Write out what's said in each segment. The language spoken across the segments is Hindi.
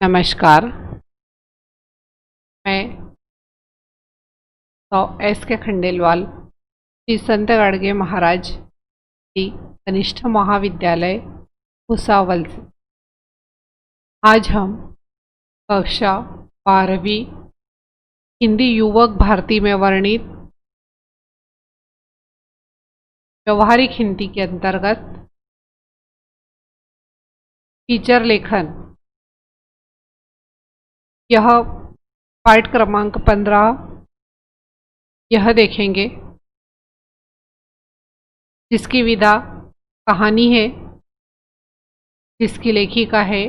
नमस्कार। मैं एस के खंडेलवाल श्री संत गाडगे महाराज जी कनिष्ठ महाविद्यालय भुसावल से आज हम कक्षा 12वीं हिंदी युवक भारती में वर्णित व्यवहारिक हिंदी के अंतर्गत फीचर लेखन यह पाठ क्रमांक 15 यह देखेंगे, जिसकी विधा कहानी है, जिसकी लेखिका है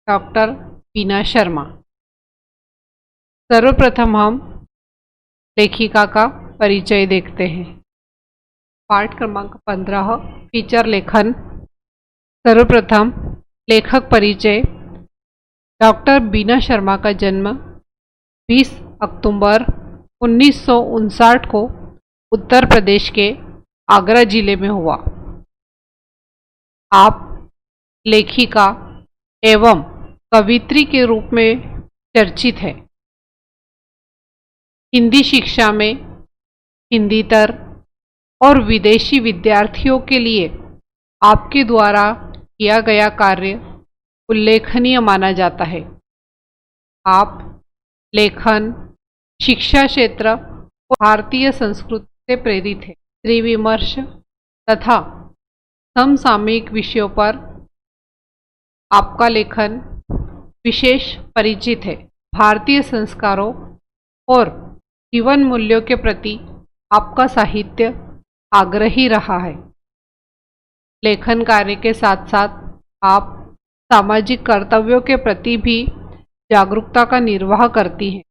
डॉक्टर बीना शर्मा। सर्वप्रथम हम लेखिका का परिचय देखते हैं। पाठ क्रमांक 15 फीचर लेखन। सर्वप्रथम लेखक परिचय। डॉक्टर बीना शर्मा का जन्म 20 अक्टूबर 1959 को उत्तर प्रदेश के आगरा जिले में हुआ। आप लेखिका एवं कवित्री के रूप में चर्चित है। हिंदी शिक्षा में हिंदीतर और विदेशी विद्यार्थियों के लिए आपके द्वारा किया गया कार्य उल्लेखनीय माना जाता है। आप लेखन, शिक्षा क्षेत्र और भारतीय संस्कृति से प्रेरित है। त्रिविमर्श तथा समसामयिक विषयों पर आपका लेखन विशेष परिचित है। भारतीय संस्कारों और जीवन मूल्यों के प्रति आपका साहित्य आग्रही रहा है। लेखन कार्य के साथ साथ आप सामाजिक कर्तव्यों के प्रति भी जागरूकता का निर्वाह करती हैं।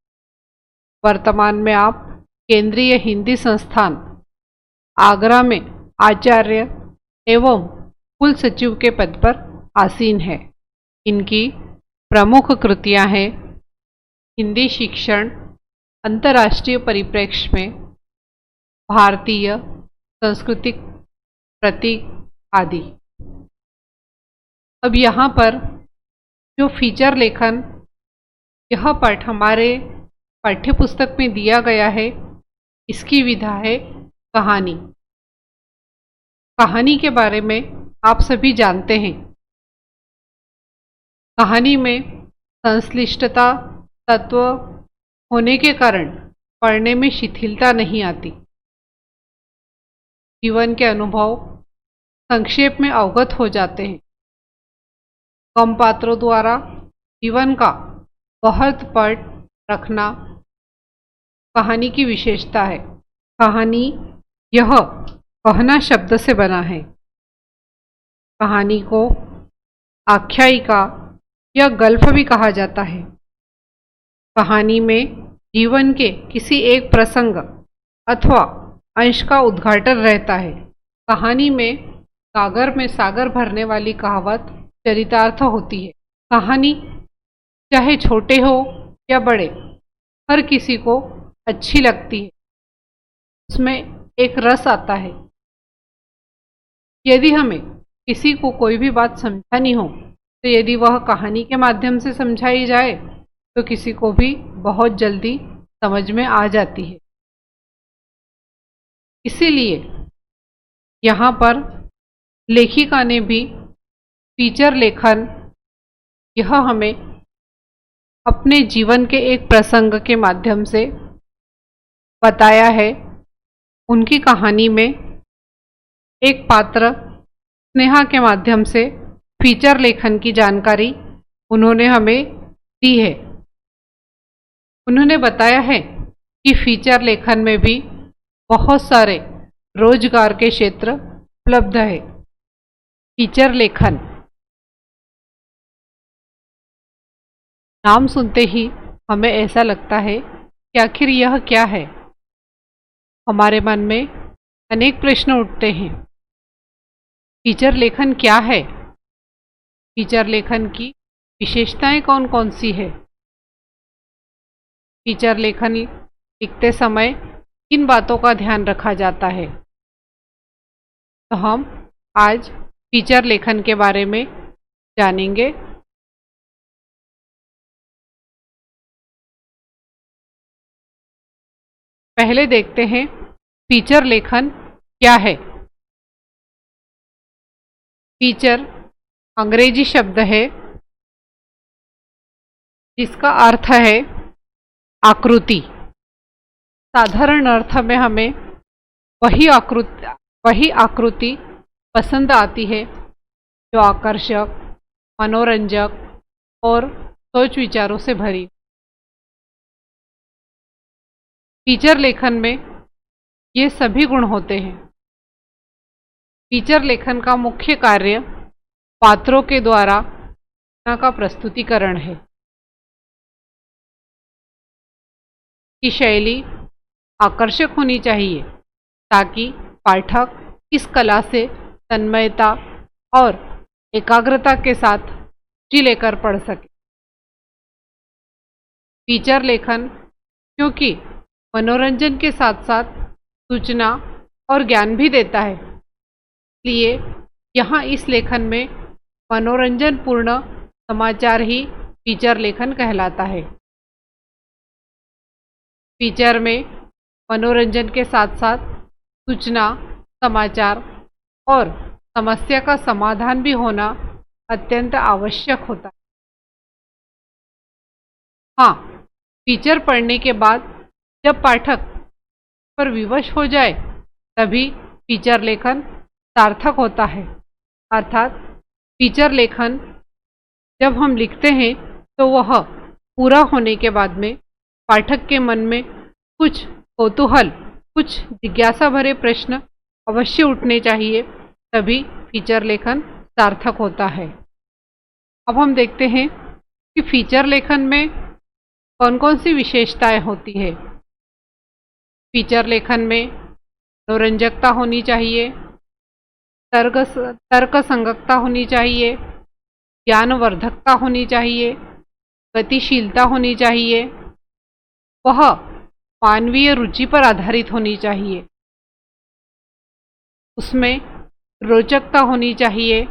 वर्तमान में आप केंद्रीय हिंदी संस्थान आगरा में आचार्य एवं कुल सचिव के पद पर आसीन है। इनकी प्रमुख कृतियां हैं हिंदी शिक्षण अंतर्राष्ट्रीय परिप्रेक्ष्य में, भारतीय सांस्कृतिक प्रतीक आदि। अब यहाँ पर जो फीचर लेखन यह पाठ हमारे पाठ्यपुस्तक में दिया गया है, इसकी विधा है कहानी। कहानी के बारे में आप सभी जानते हैं। कहानी में संश्लिष्टता तत्व होने के कारण पढ़ने में शिथिलता नहीं आती। जीवन के अनुभव संक्षेप में अवगत हो जाते हैं। कम पात्रों द्वारा जीवन का बहुत पट रखना कहानी की विशेषता है। कहानी यह कहना शब्द से बना है। कहानी को आख्यायिका या गल्प भी कहा जाता है। कहानी में जीवन के किसी एक प्रसंग अथवा अंश का उद्घाटन रहता है। कहानी में गागर में सागर भरने वाली कहावत चरितार्थ होती है। कहानी चाहे छोटे हो या बड़े, हर किसी को अच्छी लगती है। उसमें एक रस आता है। यदि हमें किसी को कोई भी बात समझानी हो, तो यदि वह कहानी के माध्यम से समझाई जाए तो किसी को भी बहुत जल्दी समझ में आ जाती है। इसीलिए यहाँ पर लेखिका ने भी फीचर लेखन यह हमें अपने जीवन के एक प्रसंग के माध्यम से बताया है। उनकी कहानी में एक पात्र स्नेहा के माध्यम से फीचर लेखन की जानकारी उन्होंने हमें दी है। उन्होंने बताया है कि फीचर लेखन में भी बहुत सारे रोजगार के क्षेत्र उपलब्ध है। फीचर लेखन नाम सुनते ही हमें ऐसा लगता है कि आखिर यह क्या है। हमारे मन में अनेक प्रश्न उठते हैं। फीचर लेखन क्या है? फीचर लेखन की विशेषताएं कौन कौन सी है? फीचर लेखन लिखते समय किन बातों का ध्यान रखा जाता है? तो हम आज फीचर लेखन के बारे में जानेंगे। पहले देखते हैं फीचर लेखन क्या है। फीचर अंग्रेजी शब्द है जिसका अर्थ है आकृति। साधारण अर्थ में हमें वही आकृति पसंद आती है जो आकर्षक, मनोरंजक और सोच विचारों से भरी। फीचर लेखन में ये सभी गुण होते हैं। फीचर लेखन का मुख्य कार्य पात्रों के द्वारा घटना का प्रस्तुतिकरण है। की शैली आकर्षक होनी चाहिए ताकि पाठक इस कला से तन्मयता और एकाग्रता के साथ रुचि लेकर पढ़ सके। फीचर लेखन क्योंकि मनोरंजन के साथ साथ सूचना और ज्ञान भी देता है, इसलिए यहाँ इस लेखन में मनोरंजन पूर्ण समाचार ही फीचर लेखन कहलाता है। फीचर में मनोरंजन के साथ साथ सूचना, समाचार और समस्या का समाधान भी होना अत्यंत आवश्यक होता है। हाँ, फीचर पढ़ने के बाद जब पाठक पर विवश हो जाए तभी फीचर लेखन सार्थक होता है। अर्थात फीचर लेखन जब हम लिखते हैं तो वह पूरा होने के बाद में पाठक के मन में कुछ कौतूहल, कुछ जिज्ञासा भरे प्रश्न अवश्य उठने चाहिए, तभी फीचर लेखन सार्थक होता है। अब हम देखते हैं कि फीचर लेखन में कौन कौन सी विशेषताएं होती है। फीचर लेखन में मनोरंजकता होनी चाहिए, तर्क संगतता होनी चाहिए, ज्ञानवर्धकता होनी चाहिए, गतिशीलता होनी चाहिए, वह मानवीय रुचि पर आधारित होनी चाहिए, उसमें रोचकता होनी चाहिए,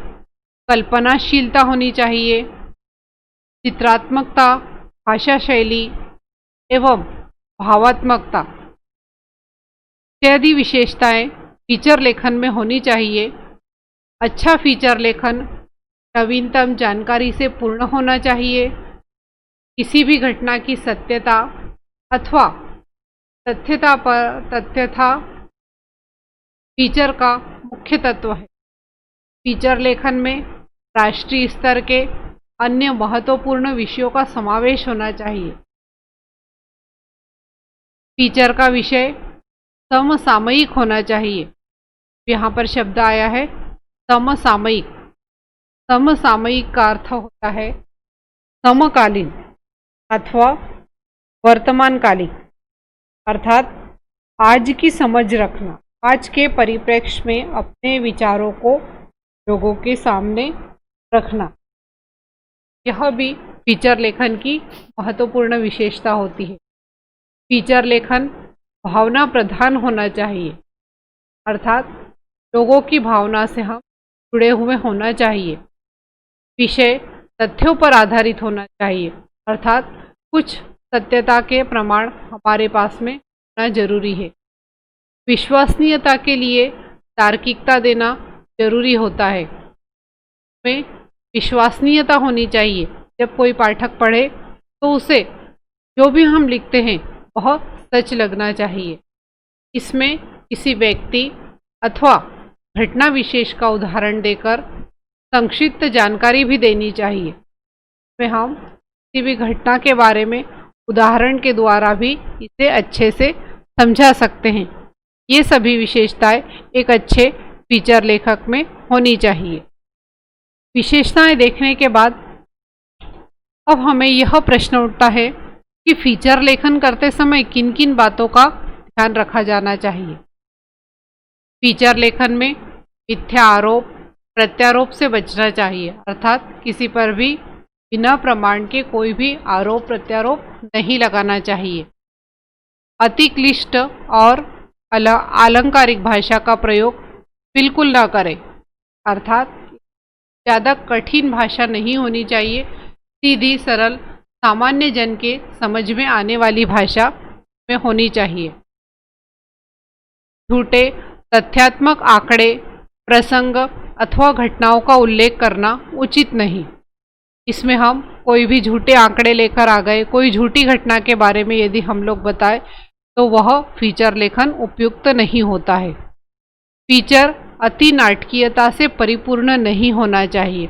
कल्पनाशीलता होनी चाहिए, चित्रात्मकता, भाषा शैली एवं भावात्मकता इत्यादि विशेषताएं फीचर लेखन में होनी चाहिए। अच्छा फीचर लेखन नवीनतम जानकारी से पूर्ण होना चाहिए। किसी भी घटना की सत्यता अथवा तथ्यता फीचर का मुख्य तत्व है। फीचर लेखन में राष्ट्रीय स्तर के अन्य महत्वपूर्ण विषयों का समावेश होना चाहिए। फीचर का विषय समसामयिक होना चाहिए। यहाँ पर शब्द आया है समसामयिक। समसामयिक का अर्थ होता है समकालीन अथवा वर्तमानकालीन, अर्थात आज की समझ रखना, आज के परिप्रेक्ष्य में अपने विचारों को लोगों के सामने रखना, यह भी फीचर लेखन की महत्वपूर्ण विशेषता होती है। फीचर लेखन भावना प्रधान होना चाहिए, अर्थात लोगों की भावना से हम जुड़े हुए होना चाहिए। विषय तथ्यों पर आधारित होना चाहिए, अर्थात कुछ सत्यता के प्रमाण हमारे पास में होना जरूरी है। विश्वसनीयता के लिए तार्किकता देना जरूरी होता है। में विश्वसनीयता होनी चाहिए। जब कोई पाठक पढ़े तो उसे जो भी हम लिखते हैं वह सच लगना चाहिए। इसमें किसी व्यक्ति अथवा घटना विशेष का उदाहरण देकर संक्षिप्त जानकारी भी देनी चाहिए। में हम किसी भी घटना के बारे में उदाहरण के द्वारा भी इसे अच्छे से समझा सकते हैं। ये सभी विशेषताएं एक अच्छे फीचर लेखक में होनी चाहिए। विशेषताएं देखने के बाद अब हमें यह प्रश्न उठता है कि फीचर लेखन करते समय किन किन बातों का ध्यान रखा जाना चाहिए। फीचर लेखन में मिथ्या आरोप प्रत्यारोप से बचना चाहिए, अर्थात किसी पर भी बिना प्रमाण के कोई भी आरोप प्रत्यारोप नहीं लगाना चाहिए। अति क्लिष्ट और आलंकारिक भाषा का प्रयोग बिल्कुल ना करें, अर्थात ज़्यादा कठिन भाषा नहीं होनी चाहिए। सीधी सरल सामान्य जन के समझ में आने वाली भाषा में होनी चाहिए। झूठे तथ्यात्मक आंकड़े, प्रसंग अथवा घटनाओं का उल्लेख करना उचित नहीं। इसमें हम कोई भी झूठे आंकड़े लेकर आ गए, कोई झूठी घटना के बारे में यदि हम लोग बताएं तो वह फीचर लेखन उपयुक्त नहीं होता है। फीचर अति नाटकीयता से परिपूर्ण नहीं होना चाहिए,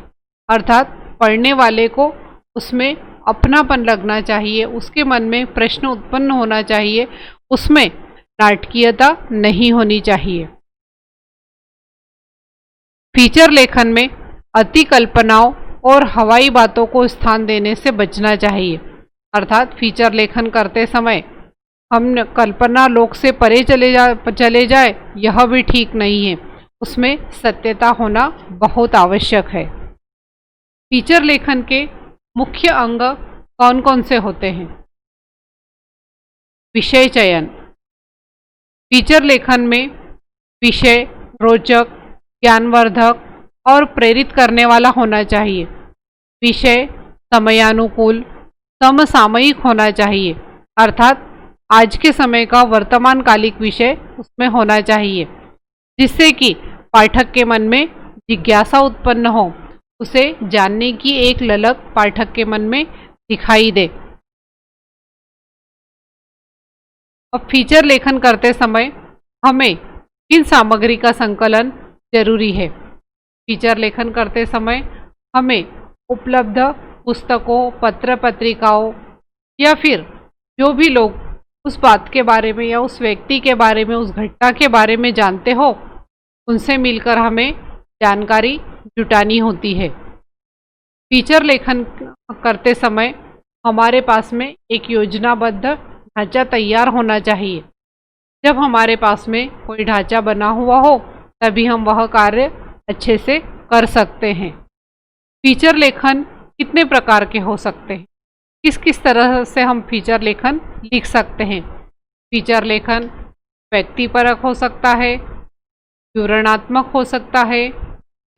अर्थात पढ़ने वाले को उसमें अपनापन लगना चाहिए, उसके मन में प्रश्न उत्पन्न होना चाहिए, उसमें नाटकीयता नहीं होनी चाहिए। फीचर लेखन में अति कल्पनाओं और हवाई बातों को स्थान देने से बचना चाहिए, अर्थात फीचर लेखन करते समय हम कल्पना लोक से परे चले जाए यह भी ठीक नहीं है, उसमें सत्यता होना बहुत आवश्यक है। फीचर लेखन के मुख्य अंग कौन कौन से होते हैं? विषय चयन। फीचर लेखन में विषय रोचक, ज्ञानवर्धक और प्रेरित करने वाला होना चाहिए। विषय समयानुकूल, समसामयिक होना चाहिए, अर्थात आज के समय का वर्तमानकालिक विषय उसमें होना चाहिए, जिससे कि पाठक के मन में जिज्ञासा उत्पन्न हो, उसे जानने की एक ललक पाठक के मन में दिखाई दे। अब फीचर लेखन करते समय हमें किन सामग्री का संकलन जरूरी है? फीचर लेखन करते समय हमें उपलब्ध पुस्तकों, पत्र पत्रिकाओं या फिर जो भी लोग उस बात के बारे में या उस व्यक्ति के बारे में, उस घटना के बारे में जानते हो, उनसे मिलकर हमें जानकारी जुटानी होती है। फीचर लेखन करते समय हमारे पास में एक योजनाबद्ध ढांचा तैयार होना चाहिए। जब हमारे पास में कोई ढांचा बना हुआ हो तभी हम वह कार्य अच्छे से कर सकते हैं। फीचर लेखन कितने प्रकार के हो सकते हैं? किस किस तरह से हम फीचर लेखन लिख सकते हैं? फीचर लेखन व्यक्तिपरक हो सकता है, विवरणात्मक हो सकता है,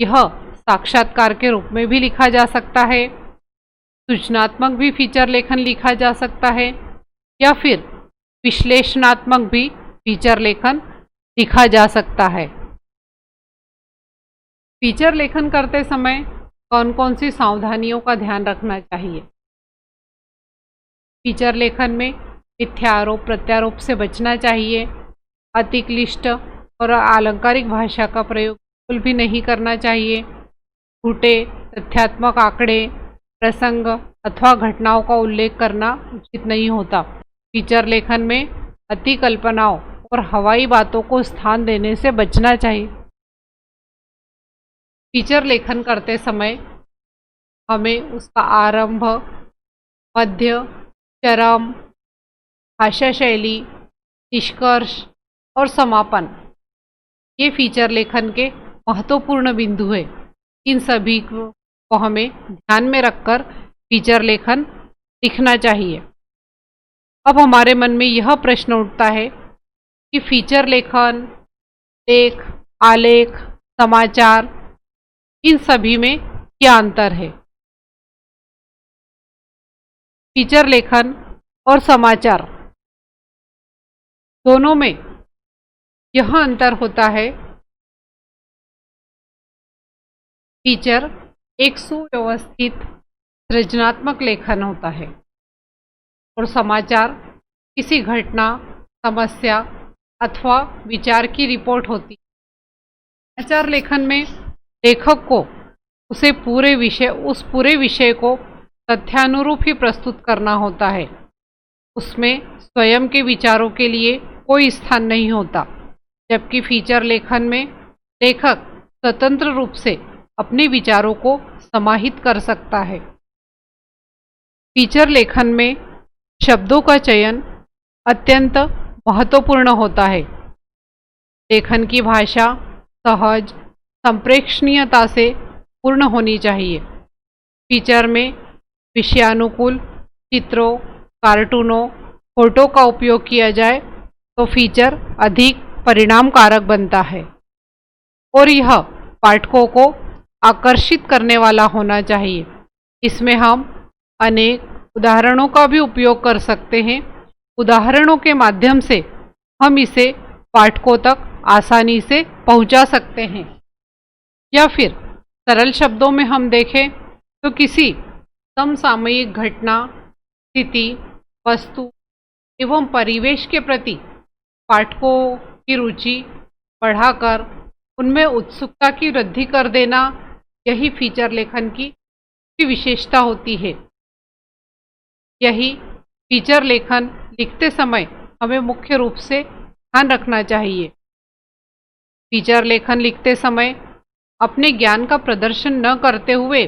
यह साक्षात्कार के रूप में भी लिखा जा सकता है, सूचनात्मक भी फीचर लेखन लिखा जा सकता है, या फिर विश्लेषणात्मक भी फीचर लेखन लिखा जा सकता है। फीचर लेखन करते समय कौन कौन सी सावधानियों का ध्यान रखना चाहिए? फीचर लेखन में मिथ्यारोप प्रत्यारोप से बचना चाहिए, अतिक्लिष्ट और अलंकारिक भाषा का प्रयोग बिल्कुल भी नहीं करना चाहिए, झूठे तथ्यात्मक आंकड़े, प्रसंग अथवा घटनाओं का उल्लेख करना उचित नहीं होता। फीचर लेखन में अति कल्पनाओं और हवाई बातों को स्थान देने से बचना चाहिए। फीचर लेखन करते समय हमें उसका आरंभ, मध्य, चरम, भाषा शैली, निष्कर्ष और समापन, ये फीचर लेखन के महत्वपूर्ण बिंदु है। इन सभी को हमें ध्यान में रखकर फीचर लेखन लिखना चाहिए। अब हमारे मन में यह प्रश्न उठता है कि फीचर लेखन, लेख, आलेख, समाचार, इन सभी में क्या अंतर है? फीचर लेखन और समाचार दोनों में यह अंतर होता है, फीचर एक सुव्यवस्थित सृजनात्मक लेखन होता है और समाचार किसी घटना, समस्या अथवा विचार की रिपोर्ट होती है। समाचार लेखन में लेखक को उस पूरे विषय को तथ्यानुरूप ही प्रस्तुत करना होता है। उसमें स्वयं के विचारों के लिए कोई स्थान नहीं होता, जबकि फीचर लेखन में लेखक स्वतंत्र रूप से अपने विचारों को समाहित कर सकता है। फीचर लेखन में शब्दों का चयन अत्यंत महत्वपूर्ण होता है। लेखन की भाषा सहज, संप्रेक्षणीयता से पूर्ण होनी चाहिए। फीचर में विषयानुकूल चित्रों, कार्टूनों, फोटो का उपयोग किया जाए तो फीचर अधिक परिणामकारक बनता है और यह पाठकों को आकर्षित करने वाला होना चाहिए। इसमें हम अनेक उदाहरणों का भी उपयोग कर सकते हैं। उदाहरणों के माध्यम से हम इसे पाठकों तक आसानी से पहुंचा सकते हैं। या फिर सरल शब्दों में हम देखें तो किसी समसामयिक घटना, स्थिति, वस्तु एवं परिवेश के प्रति पाठकों की रुचि बढ़ाकर उनमें उत्सुकता की वृद्धि कर देना, यही फीचर लेखन की विशेषता होती है। यही फीचर लेखन लिखते समय हमें मुख्य रूप से ध्यान रखना चाहिए। फीचर लेखन लिखते समय अपने ज्ञान का प्रदर्शन न करते हुए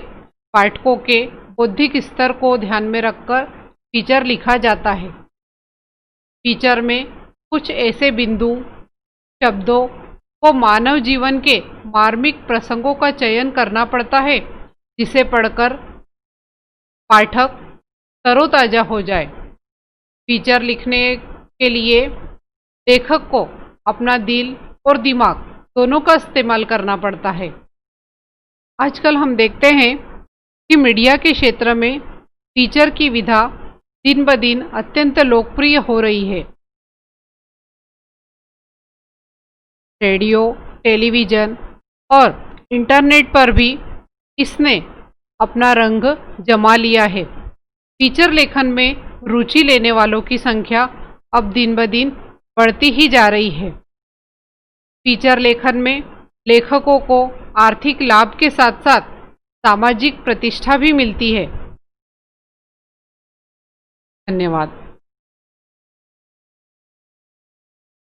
पाठकों के बौद्धिक स्तर को ध्यान में रखकर फीचर लिखा जाता है। फीचर में कुछ ऐसे बिंदु, शब्दों व मानव जीवन के मार्मिक प्रसंगों का चयन करना पड़ता है जिसे पढ़कर पाठक तरोताजा हो जाए। फीचर लिखने के लिए लेखक को अपना दिल और दिमाग दोनों का इस्तेमाल करना पड़ता है। आजकल हम देखते हैं कि मीडिया के क्षेत्र में फीचर की विधा दिन ब दिन अत्यंत लोकप्रिय हो रही है। रेडियो, टेलीविज़न और इंटरनेट पर भी इसने अपना रंग जमा लिया है। फीचर लेखन में रुचि लेने वालों की संख्या अब दिन ब दिन बढ़ती ही जा रही है। फीचर लेखन में लेखकों को आर्थिक लाभ के साथ साथ सामाजिक प्रतिष्ठा भी मिलती है। धन्यवाद।